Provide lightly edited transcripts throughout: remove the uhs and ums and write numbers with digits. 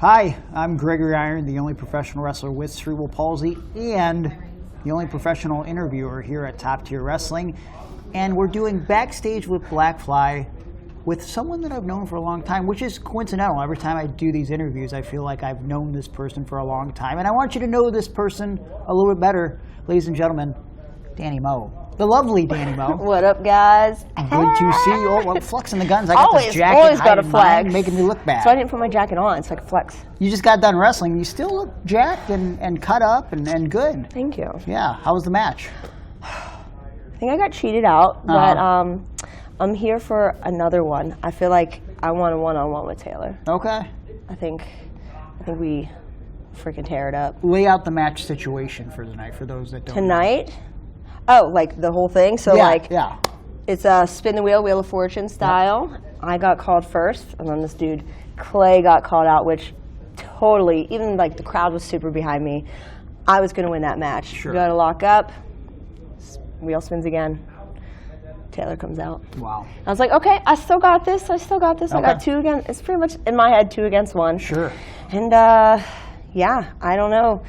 Hi, I'm Gregory Iron, the only professional wrestler with cerebral palsy and the only professional interviewer here at Top Tier Wrestling. And we're doing Backstage with BLACKFLY with someone that I've known for a long time, which is coincidental. Every time I do these interviews, I feel like I've known this person for a long time. And I want you to know this person a little bit better. Ladies and gentlemen, DANI MO. The lovely DANI MO. What up, guys? Good to see you. Oh, well, flexing the guns. I got this jacket always got to flex. Making me look bad. So I didn't put my jacket on, so I could flex. You just got done wrestling. You still look jacked and cut up and good. Thank you. Yeah. How was the match? I think I got cheated out, but I'm here for another one. I feel like I want a one-on-one with Taylor. Okay. I think we freaking tear it up. Lay out the match situation for tonight for those that don't Tonight? Oh, like the whole thing? So yeah. It's a spin the wheel, Wheel of Fortune style. Yep. I got called first, and then this dude, Clay, got called out, which totally, even like the crowd was super behind me. I was going to win that match. Sure. Go to lock up, wheel spins again. Taylor comes out. Wow. I was like, okay, I still got this. Okay. I got two against, it's pretty much in my head 2 against 1. Sure. And yeah, I don't know.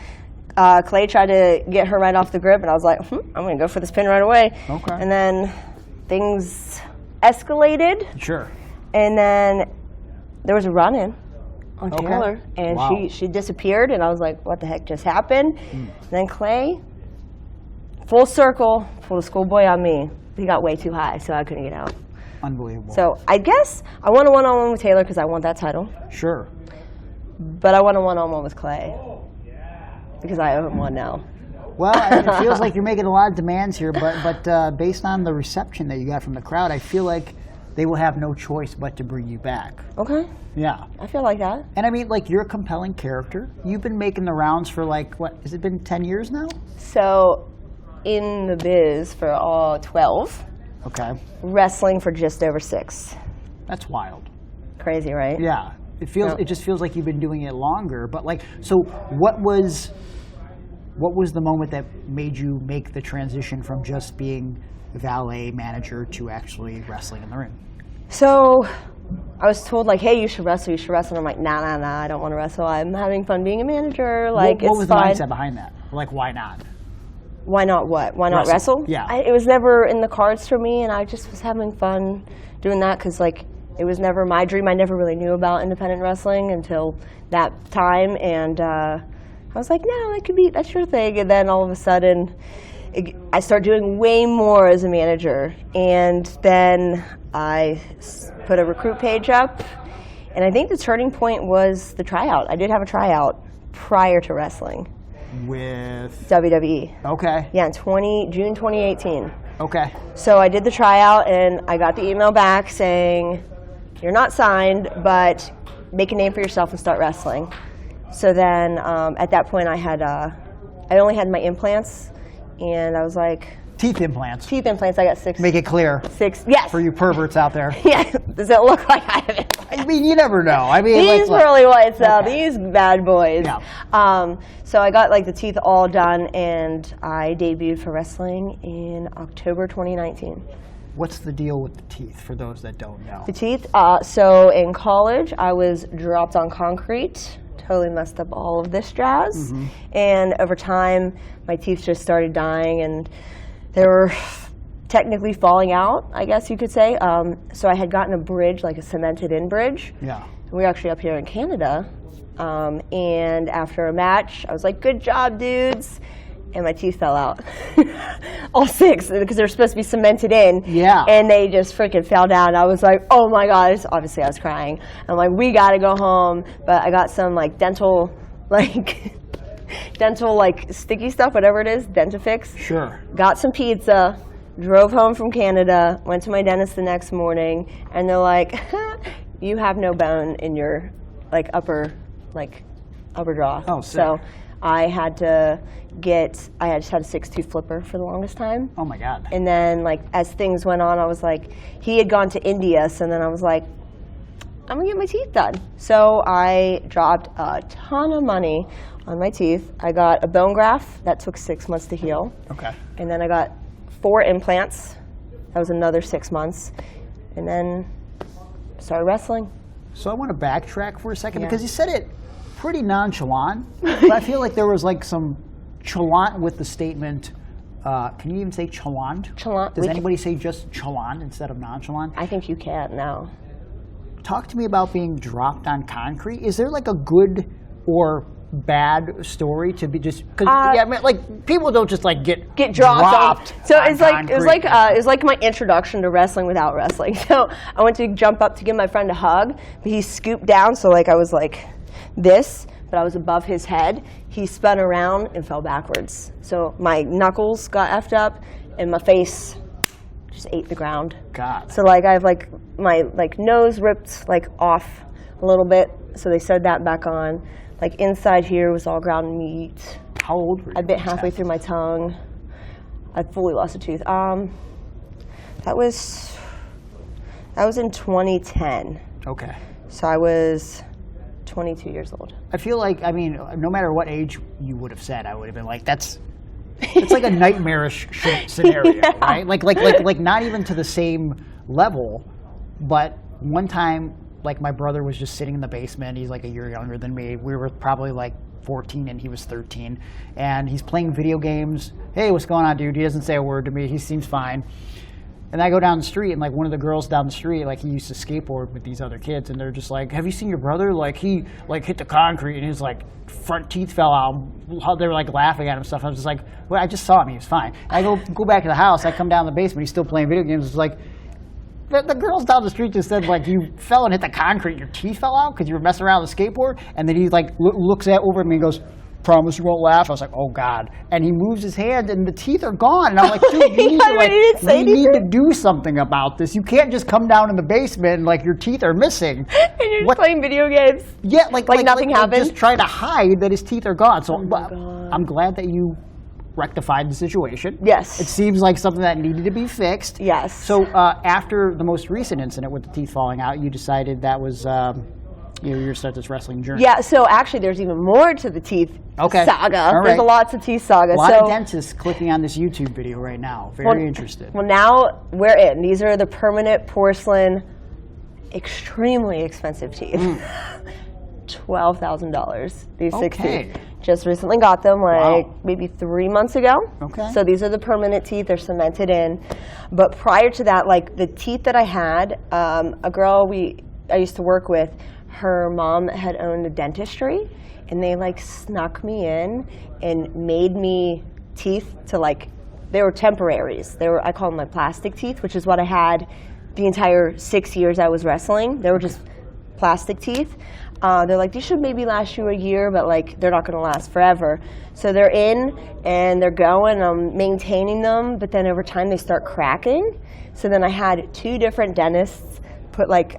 Clay tried to get her right off the grip, and I was like, I'm going to go for this pin right away. Okay. And then things escalated. Sure. And then there was a run-in on Taylor, and wow. she disappeared, and I was like, what the heck just happened? Then Clay, full circle, pulled a schoolboy on me. He got way too high, so I couldn't get out. Unbelievable. So I guess I want a one-on-one with Taylor because I want that title. Sure. But I want a one-on-one with Clay because I owe him one now. Well, it feels like you're making a lot of demands here, but based on the reception that you got from the crowd, I feel like they will have no choice but to bring you back. Okay. Yeah. I feel like that. And I mean, like, you're a compelling character. You've been making the rounds for, like, what, has it been 10 years now? So, in the biz for all 12. Okay. Wrestling for just over 6. That's wild. Crazy, right? Yeah. It just feels like you've been doing it longer. But, like, so what was the moment that made you make the transition from just being valet manager to actually wrestling in the ring? So I was told, like, hey, you should wrestle. And I'm like, nah, I don't want to wrestle. I'm having fun being a manager. Like, what was the fine. mindset behind that? Like, why not? Why not what? Why not wrestle? Yeah. It was never in the cards for me, and I just was having fun doing that because, like, it was never my dream. I never really knew about independent wrestling until that time, and I was like, no, that's your thing. And then all of a sudden, I started doing way more as a manager. And then I put a recruit page up. And I think the turning point was the tryout. I did have a tryout prior to wrestling. With? WWE. Okay. Yeah, in June 2018. Okay. So I did the tryout, and I got the email back saying, you're not signed, but make a name for yourself and start wrestling. So then, at that point, I only had my implants, and I was like... Teeth implants. Teeth implants, I got 6. Make it clear. 6, yes. For you perverts out there. Yeah, does it look like I have it? I mean, you never know. I mean, these like, pearly whites, okay. These bad boys. Yeah. So I got, like, the teeth all done, and I debuted for wrestling in October 2019. What's the deal with the teeth, for those that don't know? The teeth, so in college, I was dropped on concrete. Totally messed up all of this jazz. And over time, my teeth just started dying, and they were technically falling out, I guess you could say. So I had gotten a bridge, like a cemented-in bridge. Yeah. We were actually up here in Canada. And after a match, I was like, good job, dudes. And my teeth fell out. All 6, because they're supposed to be cemented in. Yeah. And they just freaking fell down. I was like, oh my God. Obviously, I was crying. I'm like, we got to go home. But I got some, like, dental, like sticky stuff, whatever it is, Dentifix. Sure. Got some pizza, drove home from Canada, went to my dentist the next morning, and they're like, you have no bone in your, like, upper jaw. Oh, sick. So I just had a 6-tooth flipper for the longest time. Oh my God. And then, like, as things went on, I was like, he had gone to India, so then I was like, I'm gonna get my teeth done. So I dropped a ton of money on my teeth. I got a bone graft that took 6 months to heal. Okay. And then I got 4 implants. That was another 6 months. And then started wrestling. So I want to backtrack for a second Yeah. because you said it pretty nonchalant, but I feel like there was like some chalant with the statement. Can you even say chalant? Chalant. Does anybody say just chalant instead of nonchalant? I think you can now. Talk to me about being dropped on concrete. Is there like a good or bad story to be just because yeah, I mean, like people don't just like get dropped. So it's like my introduction to wrestling without wrestling. So I went to jump up to give my friend a hug, but he scooped down. So like I was like this, but I was above his head. He spun around and fell backwards. So my knuckles got effed up, and my face just ate the ground. God. So like I have like my like nose ripped like off a little bit. So they sewed that back on. Like inside here was all ground meat. How old were you? I bit halfway through my tongue. I fully lost a tooth. That was in 2010. Okay. So I was 22 years old. I feel like, I mean, no matter what age you would have said, I would have been like, it's like a nightmarish scenario, Yeah. right? Like not even to the same level, but one time, like my brother was just sitting in the basement. He's like a year younger than me. We were probably like 14 and he was 13, and he's playing video games. Hey, what's going on, dude? He doesn't say a word to me. He seems fine. And I go down the street, and like one of the girls down the street, like he used to skateboard with these other kids, and they're just like, "Have you seen your brother? Like he like hit the concrete and his like front teeth fell out." They were like laughing at him and stuff. I was just like, "Well, I just saw him. He was fine." And I go back to the house. I come down the basement. He's still playing video games. It's like. The girls down the street just said, like, you fell and hit the concrete, your teeth fell out because you were messing around with a skateboard. And then he, like, looks over at me and goes, "Promise you won't laugh." I was like, "Oh, God." And he moves his hand, and the teeth are gone. And I'm like, dude, you need to do something about this. You can't just come down in the basement and, like, your teeth are missing. And you're just playing video games? Yeah, like nothing happened? Just trying to hide that his teeth are gone. So God. I'm glad that you rectified the situation. Yes. It seems like something that needed to be fixed. Yes. So after the most recent incident with the teeth falling out, you decided that was you're going to start this wrestling journey. Yeah, so actually there's even more to the teeth saga. All right. There's lots of teeth saga. A lot of dentists clicking on this YouTube video right now. Very interested. Well, now we're in. These are the permanent porcelain, extremely expensive teeth. $12,000. These 6 teeth. Just recently got them, maybe 3 months ago. Okay. So these are the permanent teeth. They're cemented in. But prior to that, like the teeth that I had, a girl I used to work with, her mom had owned a dentistry, and they like snuck me in and made me teeth to like, they were temporaries. I call them my plastic teeth, which is what I had the entire 6 years I was wrestling. They were just plastic teeth. They're like, these should maybe last you a year, but like they're not going to last forever. So they're in and they're going. I'm maintaining them, but then over time they start cracking. So then I had 2 different dentists put like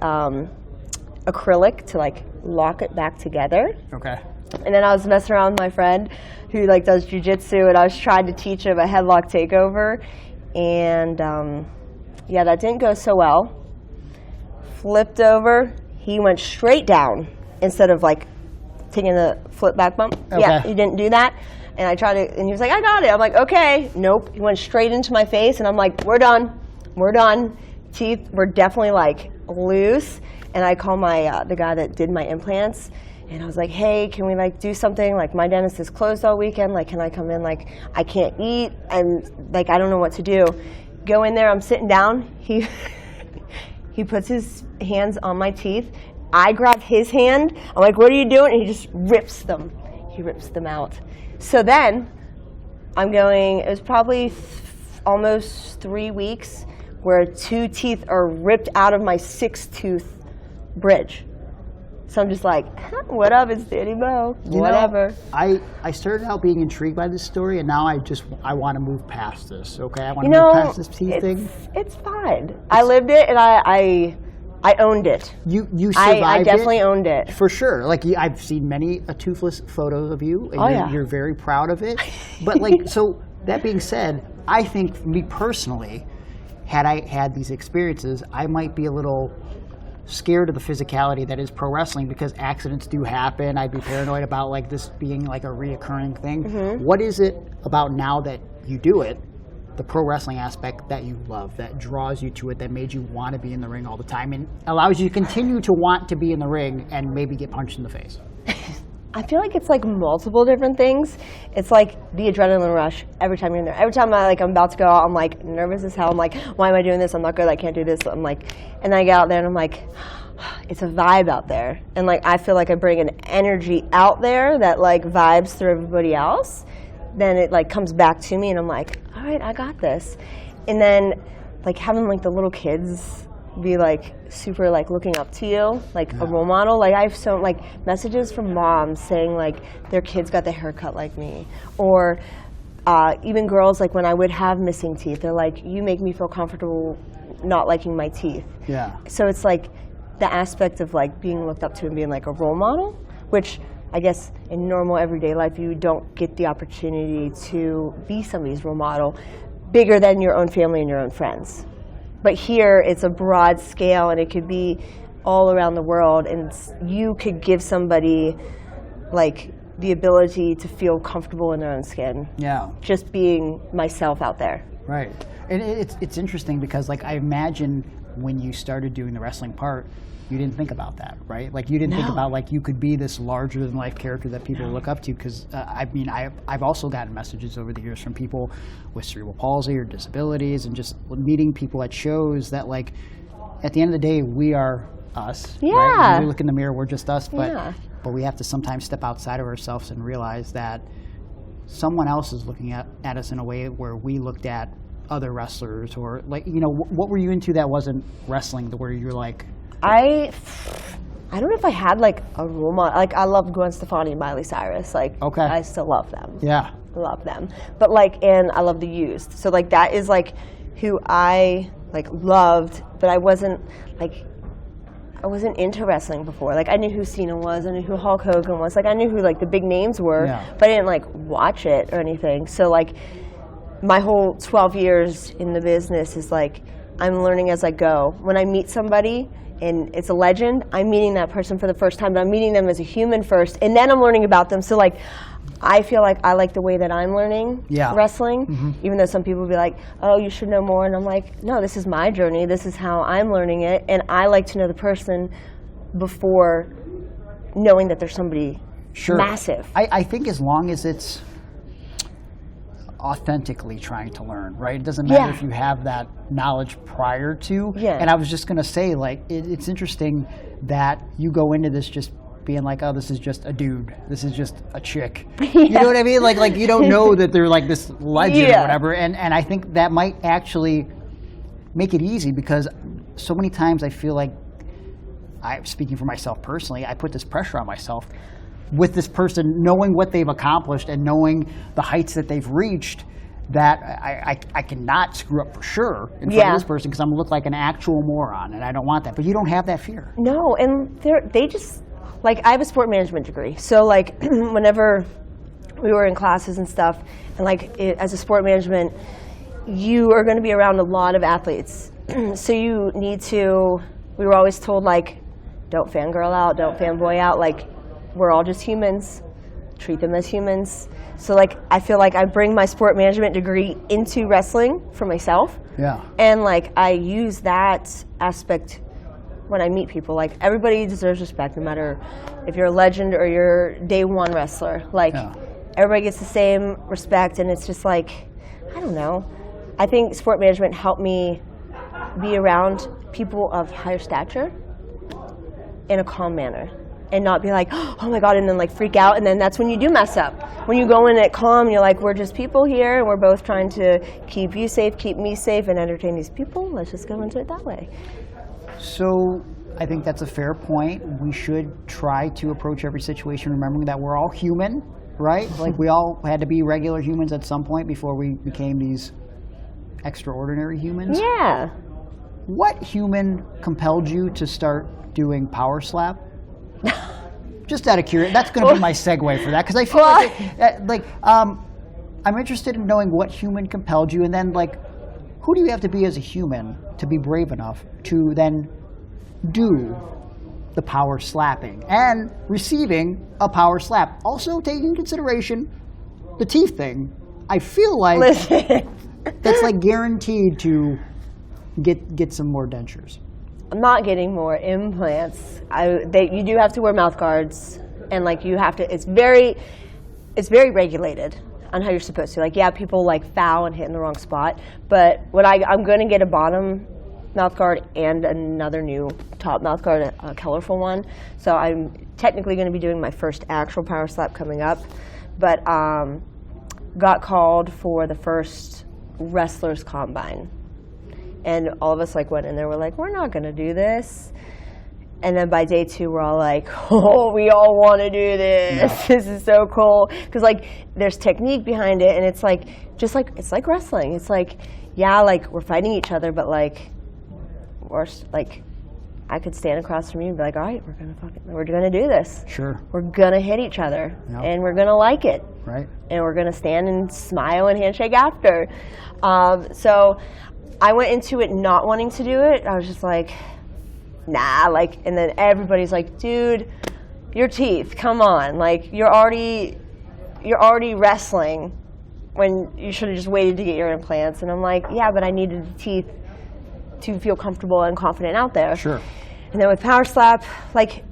acrylic to like lock it back together. Okay. And then I was messing around with my friend who like does jujitsu, and I was trying to teach him a headlock takeover, and yeah, that didn't go so well. Flipped over, he went straight down. Instead of like taking the flip back bump. Okay. Yeah, he didn't do that. And I tried to, and he was like, "I got it." I'm like, "Okay." Nope. He went straight into my face, and I'm like, "We're done. We're done." Teeth were definitely like loose. And I called the guy that did my implants, and I was like, "Hey, can we like do something? Like my dentist is closed all weekend. Like, can I come in? Like, I can't eat, and like I don't know what to do." Go in there. I'm sitting down. He puts his hands on my teeth. I grab his hand. I'm like, "What are you doing?" And he just rips them. He rips them out. So then I'm going, it was probably almost 3 weeks where 2 teeth are ripped out of my 6-tooth bridge. So I'm just like, what up, it's Dani Mo, whatever. I started out being intrigued by this story, and now I want to move past this, okay? I want to move past this teeth thing. It's fine. I lived it, and I owned it. You survived it. I definitely owned it. For sure. Like, I've seen many toothless photos of you, and you're very proud of it. But, like, so that being said, I think, me personally, had I had these experiences, I might be a little scared of the physicality that is pro wrestling, because accidents do happen. I'd be paranoid about, like, this being, like, a reoccurring thing. Mm-hmm. What is it about now that you do it, the pro wrestling aspect, that you love, that draws you to it, that made you want to be in the ring all the time and allows you to continue to want to be in the ring and maybe get punched in the face? I feel like it's like multiple different things. It's like the adrenaline rush every time you're in there. Every time I'm about to go out, I'm like nervous as hell. I'm like, why am I doing this? I'm not good. I can't do this. I'm like, and then I get out there and I'm like, it's a vibe out there. And like, I feel like I bring an energy out there that like vibes through everybody else. Then it like comes back to me and I'm like, all right, I got this. And then like having like the little kids be like super like looking up to you, like a role model. Like I have so like messages from moms saying like their kids got the haircut like me, or even girls like when I would have missing teeth, they're like, you make me feel comfortable not liking my teeth. Yeah. So it's like the aspect of like being looked up to and being like a role model, which I guess in normal everyday life you don't get the opportunity to be somebody's role model bigger than your own family and your own friends. But here it's a broad scale and it could be all around the world, and you could give somebody like the ability to feel comfortable in their own skin. Yeah. Just being myself out there. Right. And it's interesting because like I imagine when you started doing the wrestling part, you didn't think about that, right? Like you didn't think about like you could be this larger than life character that people look up to. Because I mean, I've also gotten messages over the years from people with cerebral palsy or disabilities, and just meeting people at shows that like, at the end of the day, we are us. Yeah. Right? When we look in the mirror, we're just us. But Yeah. but we have to sometimes step outside of ourselves and realize that someone else is looking at us in a way where we looked at other wrestlers, or like, you know, what were you into that wasn't wrestling, where you're like, I don't know if I had like a role model. Like I loved Gwen Stefani and Miley Cyrus. Like Okay. I still love them. yeah, Love them. But like, and I love The Used. So like that is like who I like loved, but I wasn't into wrestling before. Like I knew who Cena was, I knew who Hulk Hogan was. Like I knew who like the big names were, but I didn't like watch it or anything. So like my whole 12 years in the business is like I'm learning as I go. When I meet somebody and it's a legend, I'm meeting that person for the first time, but I'm meeting them as a human first, and then I'm learning about them. So like, I feel like I like the way that I'm learning wrestling, even though some people will be like, oh, you should know more. And I'm like, no, this is my journey. This is how I'm learning it. And I like to know the person before knowing that there's somebody massive. I think as long as it's authentically trying to learn, right? It doesn't matter if you have that knowledge prior to. And I was just going to say, like, it's interesting that you go into this just being like, oh, this is just a dude. This is just a chick. You know what I mean? Like you don't know that they're like this legend or whatever. And I think that might actually make it easy, because so many times I feel like, I'm speaking for myself personally, I put this pressure on myself with this person, knowing what they've accomplished and knowing the heights that they've reached, that I cannot screw up for sure in front of this person, because I'm going to look like an actual moron, and I don't want that. But you don't have that fear. No, and they just, like, I have a sport management degree. So, like, whenever we were in classes and stuff, and, like, as a sport management, you are going to be around a lot of athletes. So you need to, we were always told, like, don't fangirl out, don't fanboy out, like, we're all just humans, treat them as humans. So like, I feel like I bring my sport management degree into wrestling for myself. Yeah. And like, I use that aspect when I meet people. Like, everybody deserves respect, no matter if you're a legend or you're day one wrestler. Like, everybody gets the same respect, and it's just like, I don't know. I think sport management helped me be around people of higher stature in a calm manner, and not be like, oh my God, and then like freak out, and then that's when you do mess up. When you go in at calm, you're like, we're just people here, and we're both trying to keep you safe, keep me safe, and entertain these people. Let's just go into it that way. So I think that's a fair point. We should try to approach every situation remembering that we're all human, right? Like, we all had to be regular humans at some point before we became these extraordinary humans. Yeah. What human compelled you to start doing Power Slap? Just out of curiosity, that's going to be my segue for that, because I feel like I'm interested in knowing what human compelled you, and then like, who do you have to be as a human to be brave enough to then do the power slapping and receiving a power slap? Also taking into consideration the teeth thing. I feel like that's like guaranteed to get some more dentures. I'm not getting more implants. You do have to wear mouth guards and like you have to. It's very regulated on how you're supposed to. Like, yeah, people like foul and hit in the wrong spot, but I'm going to get a bottom mouth guard and another new top mouth guard, a colorful one. So I'm technically going to be doing my first actual power slap coming up, but got called for the first wrestlers combine, and all of us like went in there. We're like, we're not going to do this. And then by day 2, we're all like, oh, we all want to do this. Yeah. This is so cool. Because, like, there's technique behind it, and it's, like, just like, it's like wrestling. It's like, yeah, like, we're fighting each other, but, like, I could stand across from you and be like, all right, we're gonna do this. Sure. We're going to hit each other, and we're going to like it. Right. And we're going to stand and smile and handshake after. So I went into it not wanting to do it. I was just like, nah, like, and then everybody's like, dude, your teeth, come on, like, you're already wrestling when you should have just waited to get your implants. And I'm like, yeah, but I needed the teeth to feel comfortable and confident out there. Sure. And then with power slap, like,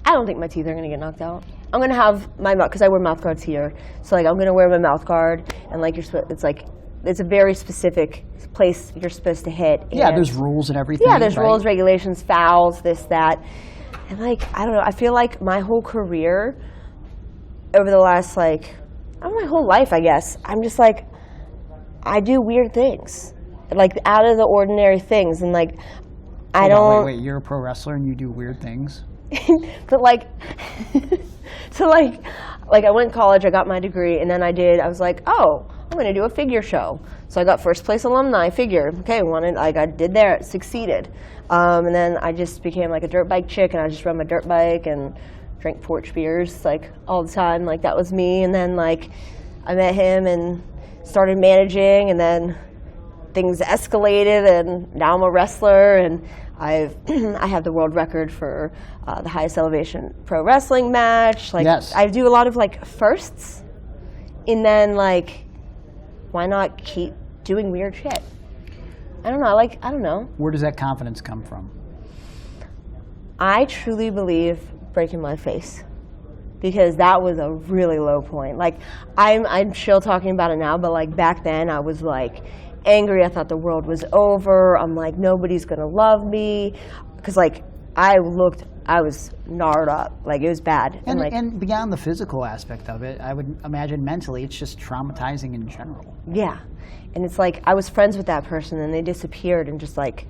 I don't think my teeth are gonna get knocked out. I'm gonna have my mouth, because I wear mouth guards here, so like I'm gonna wear my mouth guard, and like it's a very specific place you're supposed to hit. Yeah, there's rules and everything. Yeah, there's rules, regulations, fouls, this, that. And like, I don't know, I feel like my whole career over the last, like, my whole life, I guess, I'm just like, I do weird things. Like, out of the ordinary things. And like, I don't... Wait, you're a pro wrestler and you do weird things? But like, so like I went to college, I got my degree, and then I was like, oh, I'm going to do a figure show. So I got first place alumni figure. Okay, I did there, succeeded. And then I just became like a dirt bike chick, and I just rode my dirt bike and drank porch beers like all the time. Like, that was me. And then like I met him and started managing, and then things escalated, and now I'm a wrestler, and I have the world record for the highest elevation pro wrestling match. Like, yes. I do a lot of like firsts, and then like, why not keep doing weird shit? I don't know. I don't know. Where does that confidence come from? I truly believe breaking my face, because that was a really low point. Like, I'm chill talking about it now, but like back then I was like angry. I thought the world was over. I'm like, nobody's gonna love me, because like I was gnarled up. Like, it was bad. And beyond the physical aspect of it, I would imagine mentally it's just traumatizing in general. Yeah. And it's like, I was friends with that person, and they disappeared and just like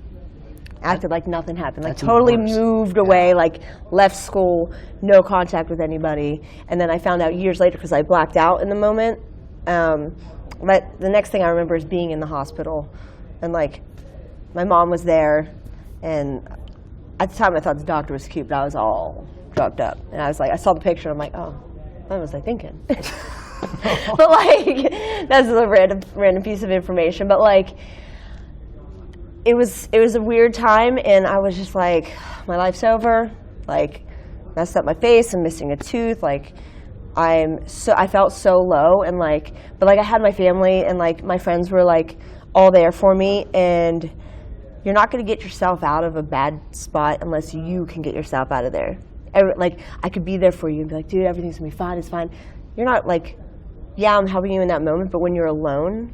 acted like nothing happened. Like, totally moved away, like left school, no contact with anybody. And then I found out years later, because I blacked out in the moment. But the next thing I remember is being in the hospital, and like my mom was there, and at the time I thought the doctor was cute, but I was all drugged up. And I was like, I saw the picture, and I'm like, oh, what was I thinking? But like, that's a random piece of information. But like, it was a weird time, and I was just like, my life's over. Like, messed up my face, I'm missing a tooth. Like, I felt so low, and like, but like I had my family, and like my friends were like all there for me, and you're not going to get yourself out of a bad spot unless you can get yourself out of there. Like, I could be there for you and be like, dude, everything's going to be fine, it's fine. You're not like, yeah, I'm helping you in that moment, but when you're alone,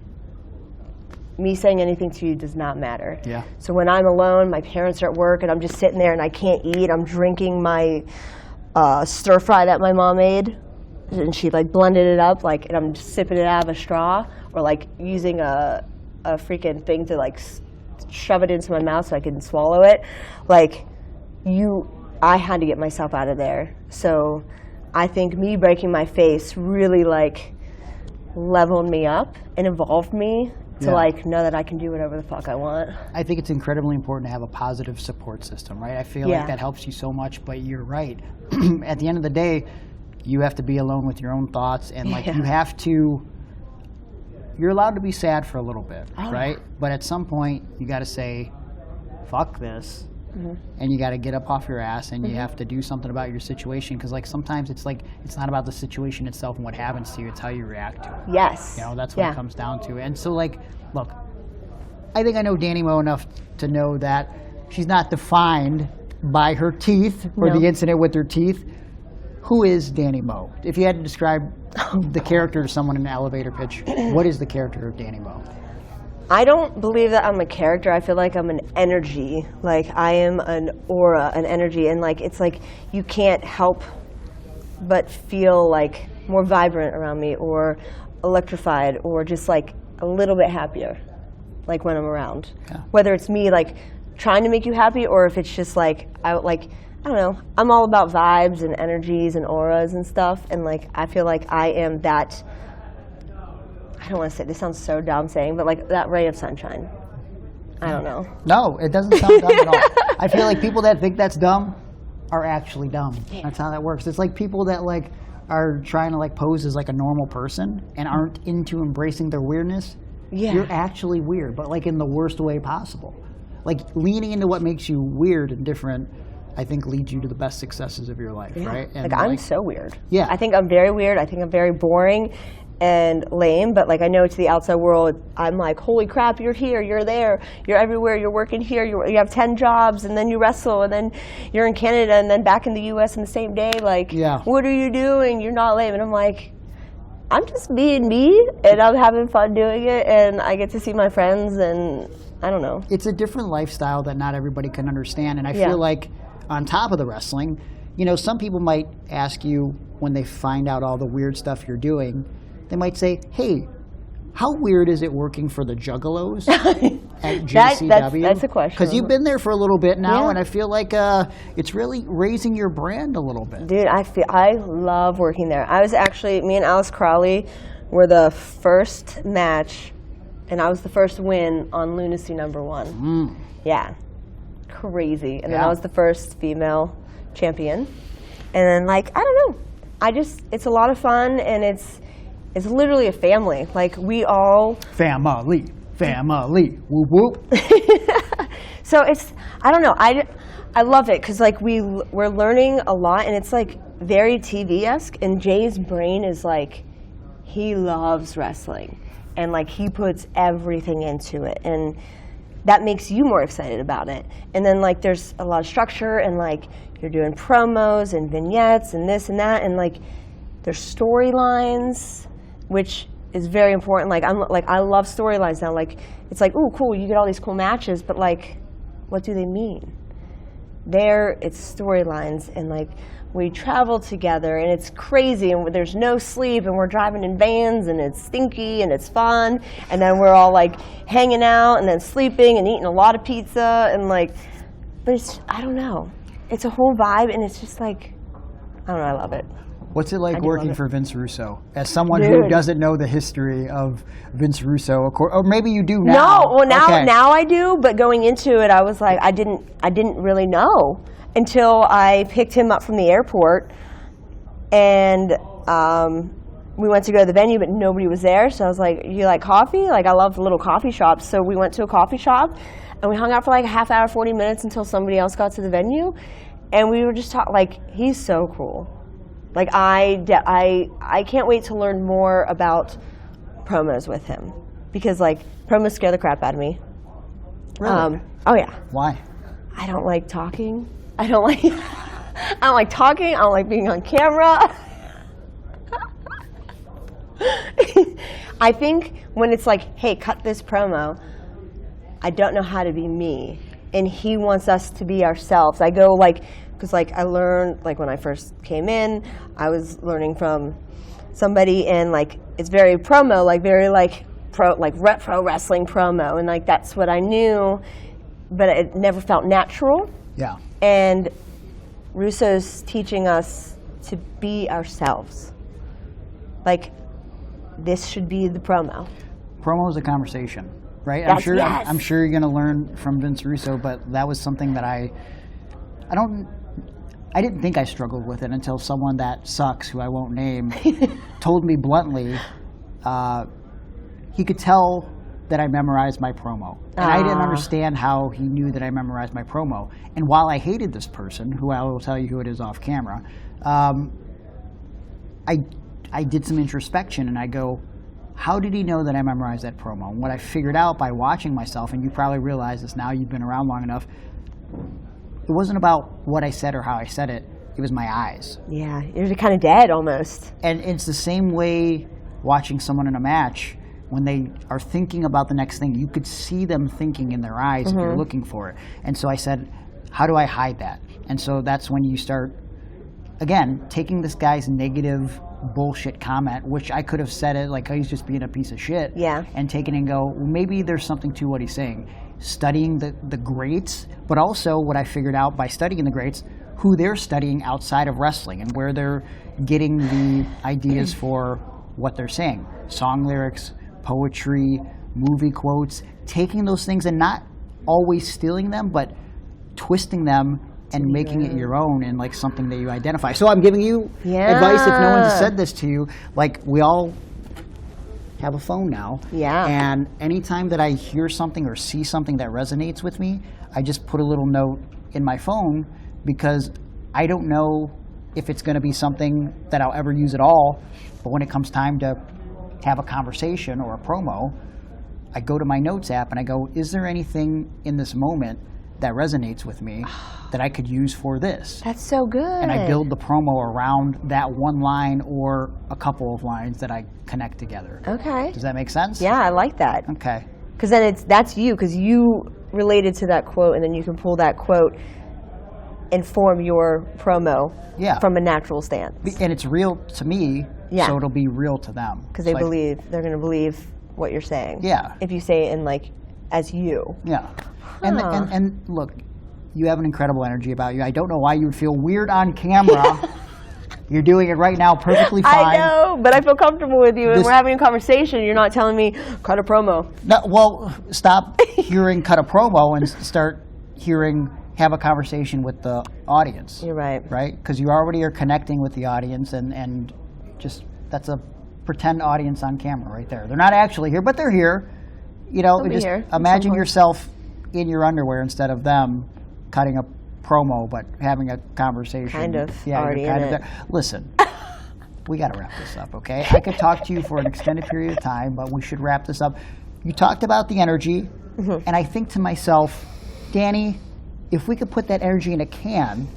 me saying anything to you does not matter. Yeah. So when I'm alone, my parents are at work, and I'm just sitting there and I can't eat, I'm drinking my stir fry that my mom made, and she like blended it up, like, and I'm just sipping it out of a straw, or like using a freaking thing to like shove it into my mouth so I can swallow it. Like, I had to get myself out of there. So I think me breaking my face really like leveled me up and evolved me to like know that I can do whatever the fuck I want. I think it's incredibly important to have a positive support system, right? I feel like that helps you so much, but you're right. At the end of the day, you have to be alone with your own thoughts, and like you're allowed to be sad for a little bit, right? But at some point, you got to say, fuck this, and you got to get up off your ass, and you have to do something about your situation, because like sometimes it's not about the situation itself and what happens to you, it's how you react to it. Yes. You know, that's what it comes down to. And so like, look, I think I know Dani Mo enough to know that she's not defined by her teeth or the incident with her teeth. who is Dani Mo? If you had to describe the character to someone in an elevator pitch, what is the character of Dani Mo? I don't believe that I'm a character. I feel like I'm an energy. Like I am an aura, an energy, and like it's like you can't help but feel like more vibrant around me, or electrified, or just like a little bit happier, like when I'm around. Yeah. Whether it's me like trying to make you happy, or if it's just like I don't know. I'm all about vibes and energies and auras and stuff, and like I feel like I am that. I don't want to say, this sounds so dumb saying, but like that ray of sunshine. I don't know. No, it doesn't sound dumb at all. I feel like people that think that's dumb are actually dumb. Yeah. That's how that works. It's like people that like are trying to like pose as like a normal person and aren't into embracing their weirdness. Yeah. You're actually weird, but like in the worst way possible. Like leaning into what makes you weird and different, I think leads you to the best successes of your life, Yeah. right? And like I'm so weird. Yeah. I think I'm very weird. I think I'm very boring and lame, but like I know to the outside world, I'm like, holy crap, you're here, you're there, you're everywhere, you're working here, you have 10 jobs, and then you wrestle, and then you're in Canada, and then back in the US in the same day, like, yeah. What are you doing? You're not lame. And I'm like, I'm just being me, and I'm having fun doing it, and I get to see my friends, and I don't know. It's a different lifestyle that not everybody can understand, and I Yeah. feel like on top of the wrestling, you know, some people might ask you when they find out all the weird stuff you're doing, they might say, hey, how weird is it working for the Juggalos at GCW? That's a question. Because you've been there for a little bit now, Yeah. and I feel like it's really raising your brand a little bit. Dude, I love working there. I was actually, me and Alice Crawley were the first match, and I was the first win on Lunacy #1. Yeah, crazy. And then Yeah. I was the first female champion. And then like, I don't know, it's a lot of fun, and it's literally a family. Like we all Family, whoop whoop. So I don't know, I love it because like we're learning a lot, and it's like very TV-esque, and Jay's brain is like, he loves wrestling, and like he puts everything into it, and that makes you more excited about it. And then like there's a lot of structure, and like you're doing promos and vignettes and this and that, and like there's storylines, which is very important. Like I love storylines now. Like it's like, ooh, cool, you get all these cool matches, but like, what do they mean? There, it's storylines, and like we travel together, and it's crazy, and there's no sleep, and we're driving in vans, and it's stinky, and it's fun, and then we're all like hanging out, and then sleeping, and eating a lot of pizza, and like, but it's, I don't know, it's a whole vibe, and it's just like, I don't know, I love it. What's it like I do working love it. for Vince Russo? As someone who doesn't know the history of Vince Russo, or maybe you do now. No, well Okay. now I do, but going into it, I was like, I didn't really know until I picked him up from the airport, and we went to go to the venue, but nobody was there. So I was like, "You like coffee?" Like I love little coffee shops, so we went to a coffee shop, and we hung out for like a half hour, 40 minutes until somebody else got to the venue, and we were just talking. Like he's so cool. Like I can't wait to learn more about promos with him, because like promos scare the crap out of me. Really? Oh yeah. Why? I don't like talking. I don't like talking. I don't like being on camera. I think when it's like, hey, cut this promo, I don't know how to be me, and he wants us to be ourselves. I go like, because like I learned, like when I first came in, I was learning from somebody, and like it's very promo, like very like pro wrestling promo, and like that's what I knew, but it never felt natural. Yeah. And Russo's teaching us to be ourselves. Like this should be the promo. Promo is a conversation, right? Yes, yes. I'm sure you're going to learn from Vince Russo, but that was something that I didn't think I struggled with it until someone that sucks, who I won't name, told me bluntly he could tell that I memorized my promo. And I didn't understand how he knew that I memorized my promo. And while I hated this person, who I will tell you who it is off camera, I did some introspection, and I go, how did he know that I memorized that promo? And what I figured out by watching myself, and you probably realize this now, you've been around long enough, it wasn't about what I said or how I said it. it was my eyes. Yeah, you're kind of dead almost. And it's the same way watching someone in a match. When they are thinking about the next thing, you could see them thinking in their eyes if you're looking for it. And so I said, how do I hide that? And so that's when you start, again, taking this guy's negative bullshit comment, which I could have said it like, oh, he's just being a piece of shit. Yeah. And taking it and go, well, maybe there's something to what he's saying. Studying the greats, but also what I figured out by studying the greats, who they're studying outside of wrestling and where they're getting the ideas for what they're saying. Song lyrics, poetry, movie quotes, taking those things and not always stealing them, but twisting them and making it your own and like something that you identify. So I'm giving you advice if no one's said this to you. Like, we all have a phone now. Yeah. And anytime that I hear something or see something that resonates with me, I just put a little note in my phone, because I don't know if it's going to be something that I'll ever use at all. But when it comes time to have a conversation or a promo, I go to my notes app and I go, is there anything in this moment that resonates with me that I could use for this? That's so good. And I build the promo around that one line or a couple of lines that I connect together. Okay. Does that make sense? Yeah, I like that. Okay. Because then that's you, because you related to that quote, and then you can pull that quote and form your promo from a natural stance. And it's real to me, so it'll be real to them. Because they're going to believe what you're saying. Yeah. If you say it in as you. Yeah. And look, you have an incredible energy about you. I don't know why you would feel weird on camera. You're doing it right now perfectly fine. I know, but I feel comfortable with you, and we're having a conversation. You're not telling me, cut a promo. No, well, stop hearing cut a promo and start hearing have a conversation with the audience. You're right. Right? Because you already are connecting with the audience, and just, that's a pretend audience on camera right there. They're not actually here, but they're here. You know, just imagine yourself in your underwear instead of them cutting a promo, but having a conversation. Kind of. Yeah, already you're kind in of there. Listen, we got to wrap this up, okay? I could talk to you for an extended period of time, but we should wrap this up. You talked about the energy, and I think to myself, Dani, if we could put that energy in a can,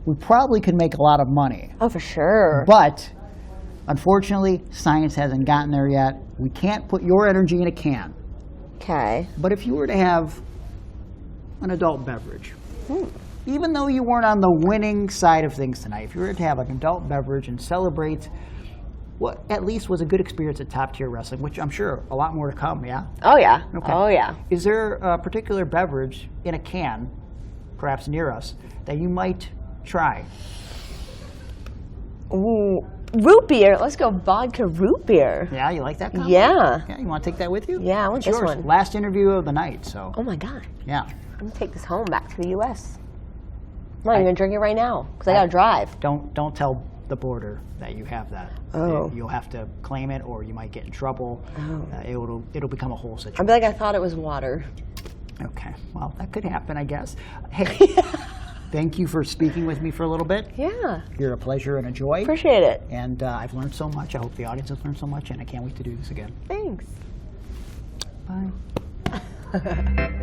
we probably could make a lot of money. Oh, for sure. But unfortunately, science hasn't gotten there yet. We can't put your energy in a can. Okay. But if you were to have an adult beverage, even though you weren't on the winning side of things tonight, if you were to have an adult beverage and celebrate what at least was a good experience at Top Tier Wrestling, which I'm sure a lot more to come, yeah? Oh, yeah. Okay. Oh, yeah. Is there a particular beverage in a can, perhaps near us, that you might try? Ooh, root beer. Let's go vodka root beer. Yeah, you like that combo? Yeah. Yeah, you want to take that with you? Yeah, I want this yours. one. Last interview of the night, so. Oh, my God. Yeah. I'm going to take this home back to the U.S. I'm not even going to drink it right now because I got to drive. Don't tell the border that you have that. Oh. You'll have to claim it, or you might get in trouble. Oh. It'll become a whole situation. I'll be like, I thought it was water. Okay, well, that could happen, I guess. Hey, thank you for speaking with me for a little bit. Yeah. You're a pleasure and a joy. Appreciate it. And I've learned so much. I hope the audience has learned so much, and I can't wait to do this again. Thanks. Bye.